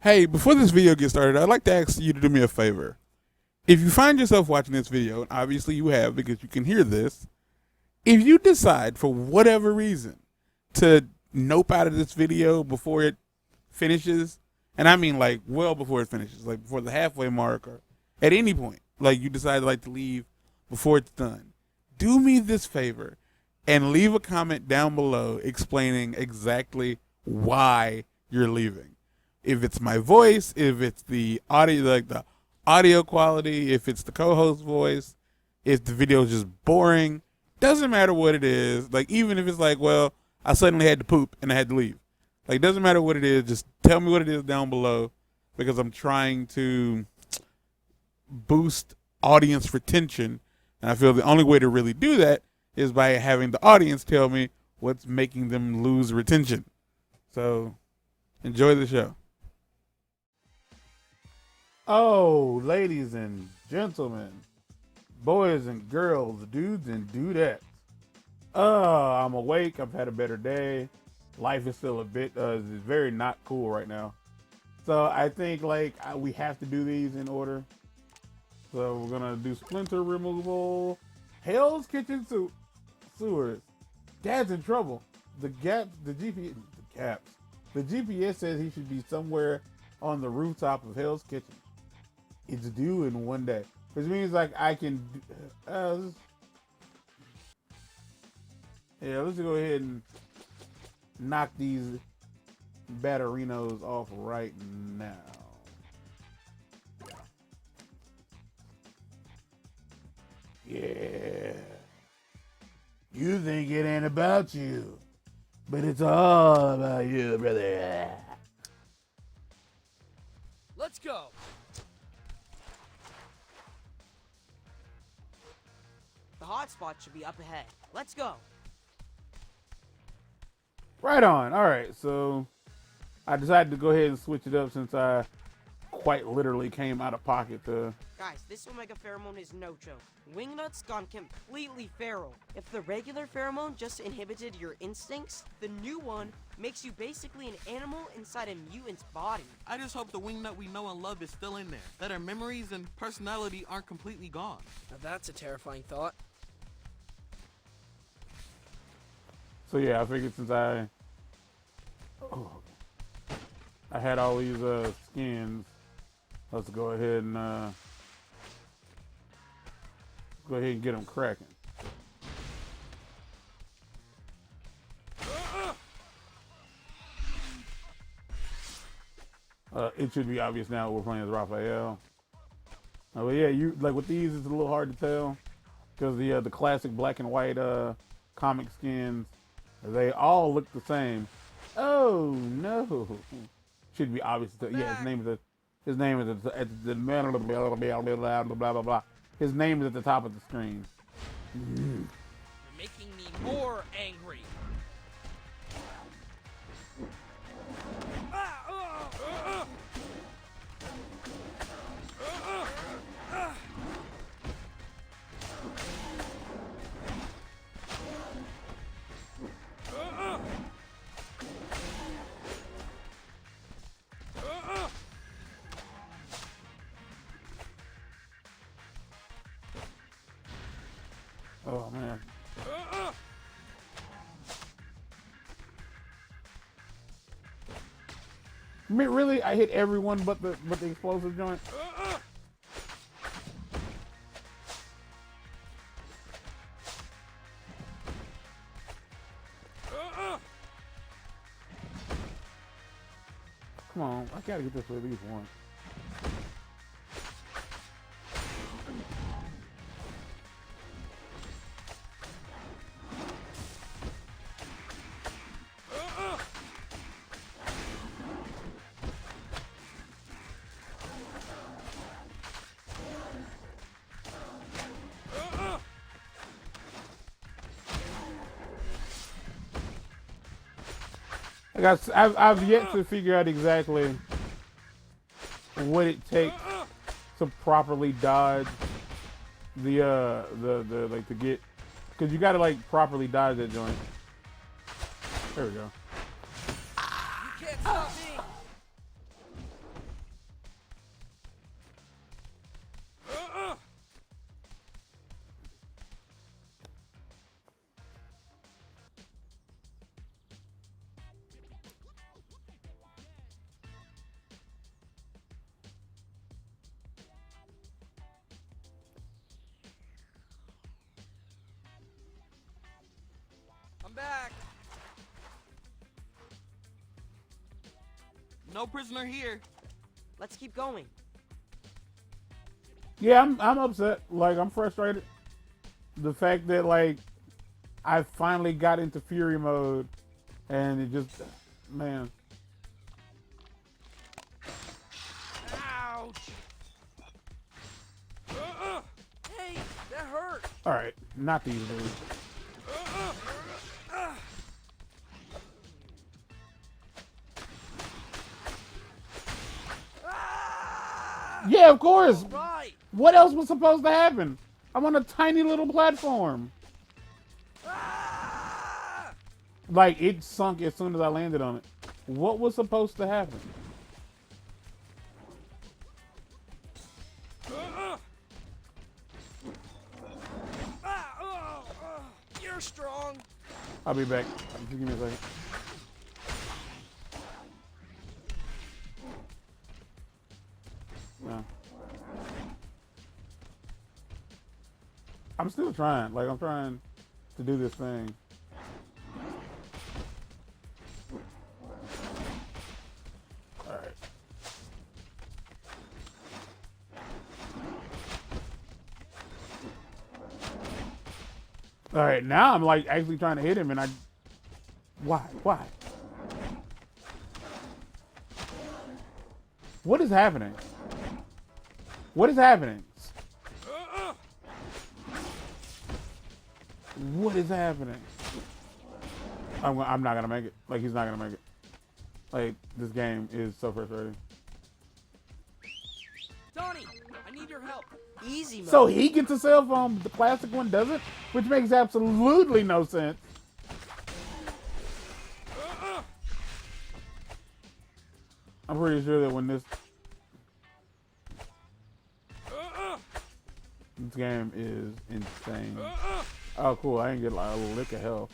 Hey, before this video gets started, I'd like to ask you to do me a favor. If you find yourself watching this video, and obviously you have because you can hear this, if you decide for whatever reason to nope out of this video before it finishes, and I mean like well before it finishes, like before the halfway mark or at any point, like you decide like to leave before it's done, do me this favor and leave a comment down below explaining exactly why you're leaving. If it's my voice, if it's the audio, like the audio quality, if it's the co-host voice, if the video is just boring, doesn't matter what it is. Like even if it's like, well, I suddenly had to poop and I had to leave. Like doesn't matter what it is, just tell me what it is down below because I'm trying to boost audience retention. And I feel the only way to really do that is by having the audience tell me what's making them lose retention. So enjoy the show. Oh, ladies and gentlemen, boys and girls, dudes and dudettes. I'm awake. I've had a better day. Life is still a bit, it's very not cool right now. So I think we have to do these in order. So we're gonna do Splinter removal, Hell's Kitchen sewers. Dad's in trouble. The GPS says he should be somewhere on the rooftop of Hell's Kitchen. It's due in 1 day, which means like I can. Yeah, let's go ahead and knock these batterinos off right now. Yeah. You think it ain't about you, but it's all about you, brother. Let's go. The hotspot should be up ahead. Let's go. Right on. All right, so I decided to go ahead and switch it up since I quite literally came out of pocket to. Guys, this Omega pheromone is no joke. Wingnuts gone completely feral. If the regular pheromone just inhibited your instincts, the new one makes you basically an animal inside a mutant's body. I just hope the wingnut we know and love is still in there, that our memories and personality aren't completely gone. Now that's a terrifying thought. So yeah, I figured since I had all these skins, let's go ahead and get them cracking. It should be obvious now we're playing as Raphael. But yeah, you like with these, it's a little hard to tell because the classic black and white comic skins, they all look the same. Oh no! Should be obvious. Yeah, his name is at the blah blah blah. His name is at the top of the screen. You're making me more angry. Oh man. I mean, really, I hit everyone but the explosive joint. Come on, I gotta get this at least once. I've yet to figure out exactly what it takes to properly dodge the like to get, because you gotta like properly dodge that joint. There we go. You can't stop me. back. No prisoner here. Let's keep going. Yeah, I'm upset. Like, I'm frustrated. The fact that, like, I finally got into Fury mode and it just, man. Ouch. Hey, that hurt. All right, not these dudes. Yeah, of course. Right. What else was supposed to happen? I'm on a tiny little platform. Like, it sunk as soon as I landed on it. What was supposed to happen? You're strong. I'll be back. Just give me a second. No. I'm still trying. Like, I'm trying to do this thing. Alright. Alright, now I'm like actually trying to hit him and I... Why? Why? What is happening? What is happening? What is happening? I'm not gonna make it. Like, he's not gonna make it. Like, this game is so frustrating. Donnie, I need your help. Easy mode. So he gets a cell phone, the plastic one doesn't? Which makes absolutely no sense. I'm pretty sure that when this game is insane. Oh, cool. I didn't get like a lick of health.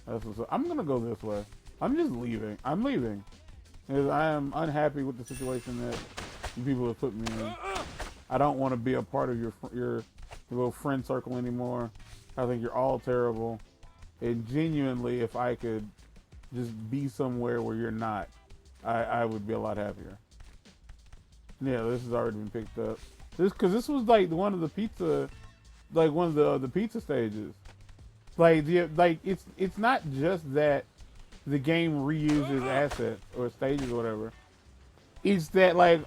That's what's up. I'm gonna go this way. I'm just leaving. I'm leaving. Because I am unhappy with the situation that people have put me in. I don't want to be a part of your little friend circle anymore. I think you're all terrible. And genuinely, if I could just be somewhere where you're not, I would be a lot happier. Yeah, this has already been picked up. Because this was like one of the pizza, like one of the pizza stages. Like it's not just that the game reuses assets or stages or whatever. It's that like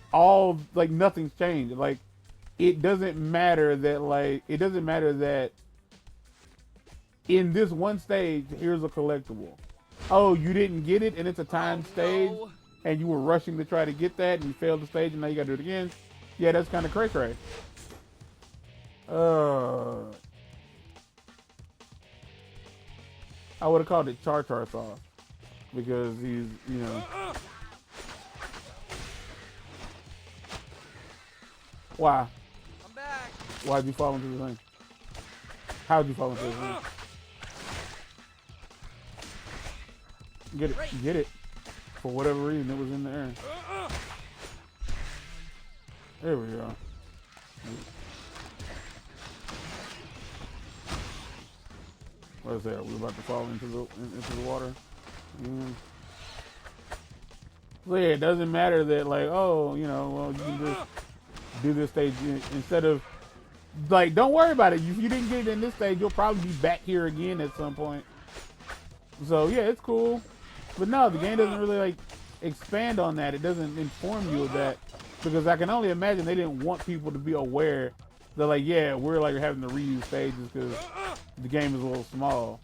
nothing's changed. Like it doesn't matter that in this one stage here's a collectible. Oh, you didn't get it and it's a timed stage and you were rushing to try to get that and you failed the stage and now you gotta do it again. Yeah, that's kind of cray-cray. I would have called it Char sauce because he's, you know. Why? I'm back. Why'd you fall into the thing? How'd you fall into the thing? Get it, get it. For whatever reason, it was in the air. There we go. What is that? We're about to fall into the water. So yeah, it doesn't matter that like, oh, you know, well, you can just do this stage instead of like, don't worry about it. If you didn't get it in this stage, you'll probably be back here again at some point. So yeah, it's cool. But no, the game doesn't really like expand on that. It doesn't inform you of that. Because I can only imagine they didn't want people to be aware that like, yeah, we're like having to reuse stages because the game is a little small.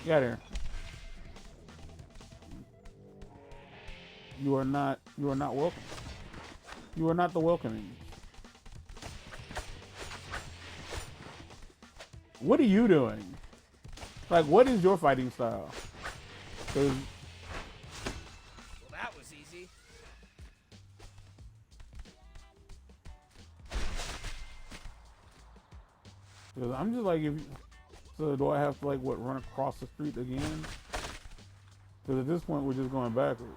Get out here. You are not welcome. You are not the welcoming. What are you doing? Like, what is your fighting style? 'Cause That was easy. I'm just like, so do I have to like run across the street again? Because at this point we're just going backwards.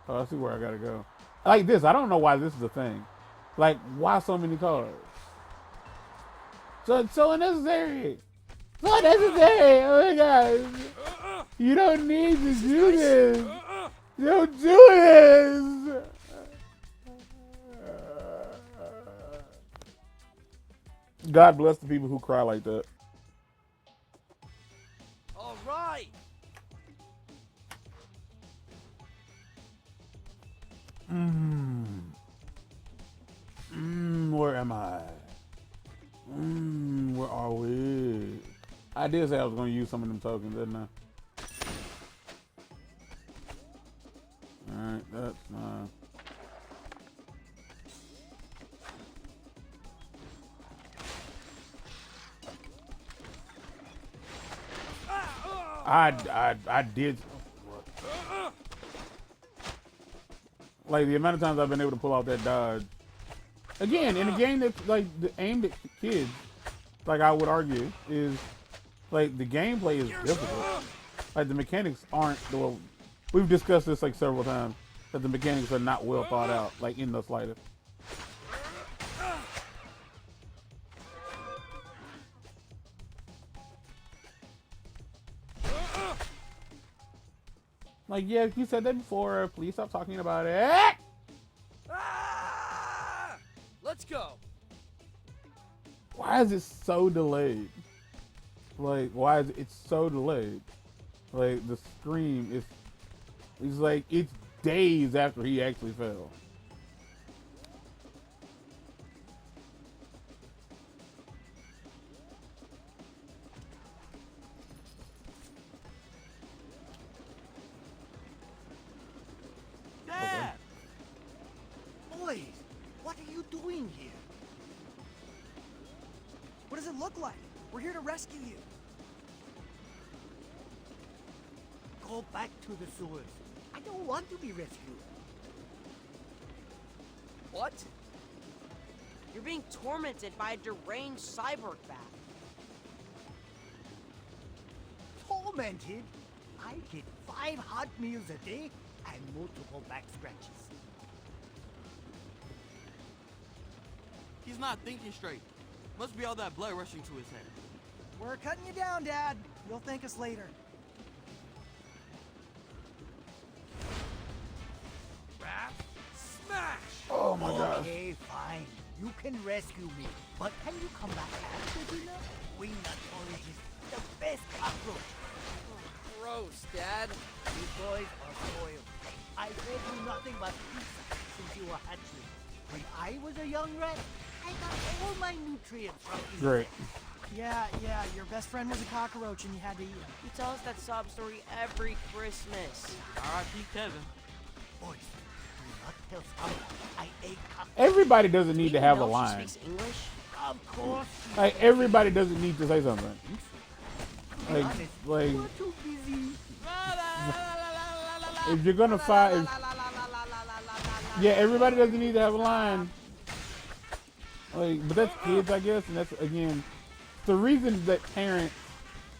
Oh, I see where I gotta go. Like this, I don't know why this is a thing. Like, why so many cars? So it's so unnecessary. So unnecessary. Oh my god. You don't need to do this. Don't do this. God bless the people who cry like that. All right. Where am I? Where are we? I did say I was going to use some of them tokens, didn't I? Alright, that's I did. Like the amount of times I've been able to pull off that dodge. Again, in a game that's like aimed at kids, like I would argue, is like the gameplay is difficult. Like the mechanics aren't well. We've discussed this like several times that the mechanics are not well thought out, like in the slightest. Like, yeah, you said that before. Please stop talking about it. Let's go. Why is it so delayed? Like, why is it so delayed? Like, the scream is, it's like, it's days after he actually fell. Dad! Boys, what are you doing here? What does it look like? We're here to rescue you. Go back to the sewers. I don't want to be rescued. What? You're being tormented by a deranged cyborg bat. Tormented? I get 5 hot meals a day and multiple back scratches. He's not thinking straight. Must be all that blood rushing to his head. We're cutting you down, Dad. You'll thank us later. Rap, smash! Oh my gosh. Okay, fine. You can rescue me. But can you come back after dinner? Wingnut porridge is the best cockroach. Gross, Dad. You boys are spoiled. I fed you nothing but pizza since you were hatchling. When I was a young rat, I got all my nutrients from eating. Great. Yeah, your best friend was a cockroach and you had to eat him. You tell us that sob story every Christmas. R.I.P. Kevin. Boys, do not tell someone I ate cockroach. Everybody doesn't need to have a Even though she line. speaks English? Of course. Like, everybody doesn't need to say something. Be Like, honest, like, you were too busy. if you're gonna fight, yeah, everybody doesn't need to have a line. Like, but that's kids, I guess, and that's, again, the reason that parents,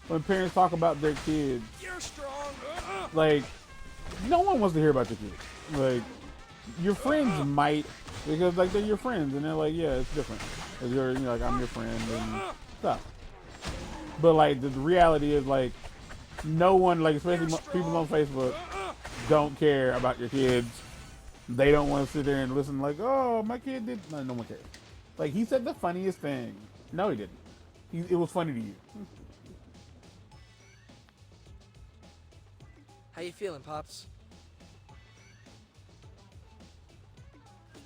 when parents talk about their kids, You're strong! like, no one wants to hear about your kids. Like, your friends might, because, like, they're your friends, and they're like, yeah, it's different. 'Cause you're, like, I'm your friend and stuff. But, like, the reality is, like, no one, like, especially people on Facebook, don't care about your kids. They don't want to sit there and listen like, oh, my kid did. No one cares. Like, he said the funniest thing. No, he didn't. It was funny to you. How you feeling, Pops?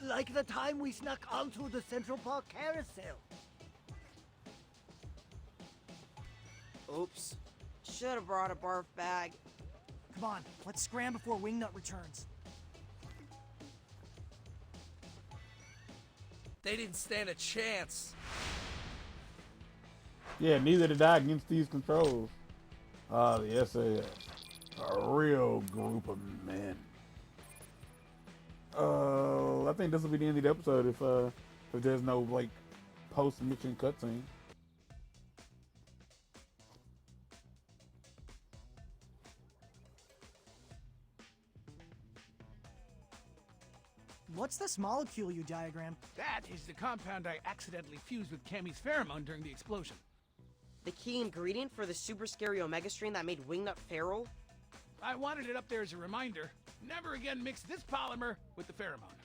Like the time we snuck onto the Central Park carousel. Oops. Should have brought a barf bag. Come on, let's scram before Wingnut returns. They didn't stand a chance. Yeah, neither did I against these controls. The SAS. A real group of men. I think this will be the end of the episode if there's no, like, post-mission cutscene. What's this molecule you diagrammed? That is the compound I accidentally fused with Cammy's pheromone during the explosion. The key ingredient for the super scary Omega strain that made Wingnut feral? I wanted it up there as a reminder. Never again mix this polymer with the pheromone.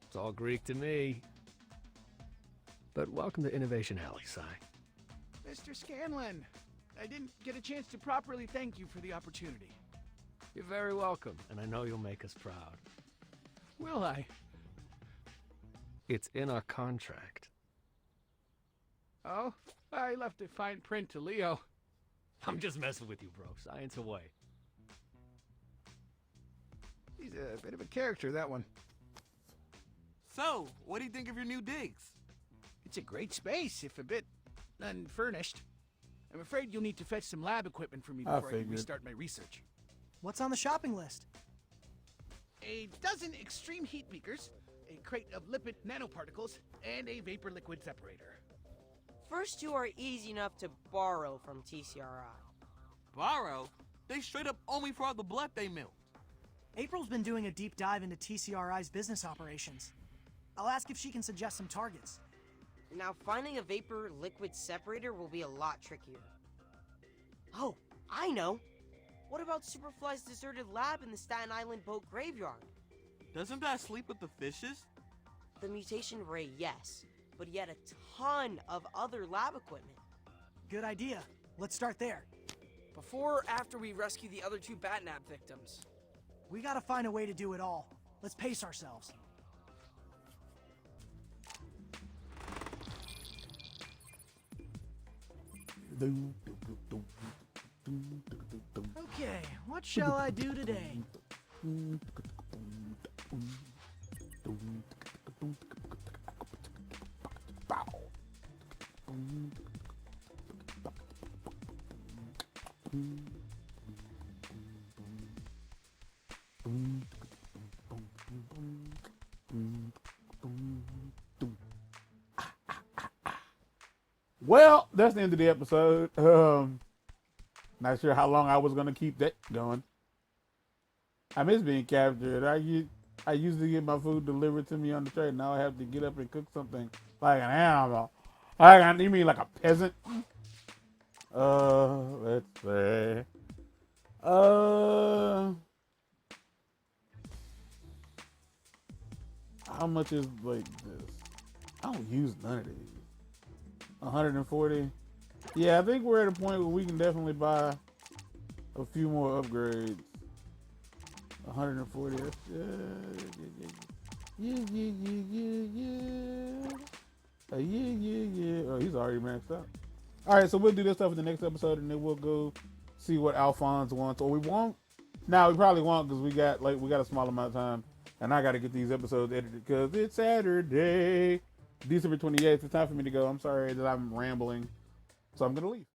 It's all Greek to me. But welcome to Innovation Alley, Si. Mr. Scanlon, I didn't get a chance to properly thank you for the opportunity. You're very welcome, and I know you'll make us proud. Will I? It's in our contract. Oh, I left a fine print to Leo. I'm just messing with you, bro. Science away. He's a bit of a character, that one. So, what do you think of your new digs? It's a great space, if a bit unfurnished. I'm afraid you'll need to fetch some lab equipment for me I before I can figured. restart my research. What's on the shopping list? A dozen extreme heat beakers, a crate of lipid nanoparticles, and a vapor liquid separator. First two are easy enough to borrow from TCRI. Borrow? They straight up owe me for all the blood they milked. April's been doing a deep dive into TCRI's business operations. I'll ask if she can suggest some targets. Now, finding a vapor liquid separator will be a lot trickier. Oh, I know! What about Superfly's deserted lab in the Staten Island boat graveyard? Doesn't that sleep with the fishes? The mutation ray, yes, but he had a ton of other lab equipment. Good idea. Let's start there. Before or after we rescue the other two Batnap victims? We gotta find a way to do it all. Let's pace ourselves. Okay, what shall I do today? Well, that's the end of the episode. Not sure how long I was gonna keep that going. I miss being captured. I usually get my food delivered to me on the tray. Now I have to get up and cook something like an animal. You mean like a peasant? Let's see. How much is like this? I don't use none of these. 140. Yeah, I think we're at a point where we can definitely buy a few more upgrades. 140. That's, yeah. Oh, he's already maxed out. All right, so we'll do this stuff in the next episode, and then we'll go see what Alphonse wants, or we won't. Now we probably won't because we got a small amount of time, and I got to get these episodes edited because it's Saturday. December 28th, it's time for me to go. I'm sorry that I'm rambling, so I'm going to leave.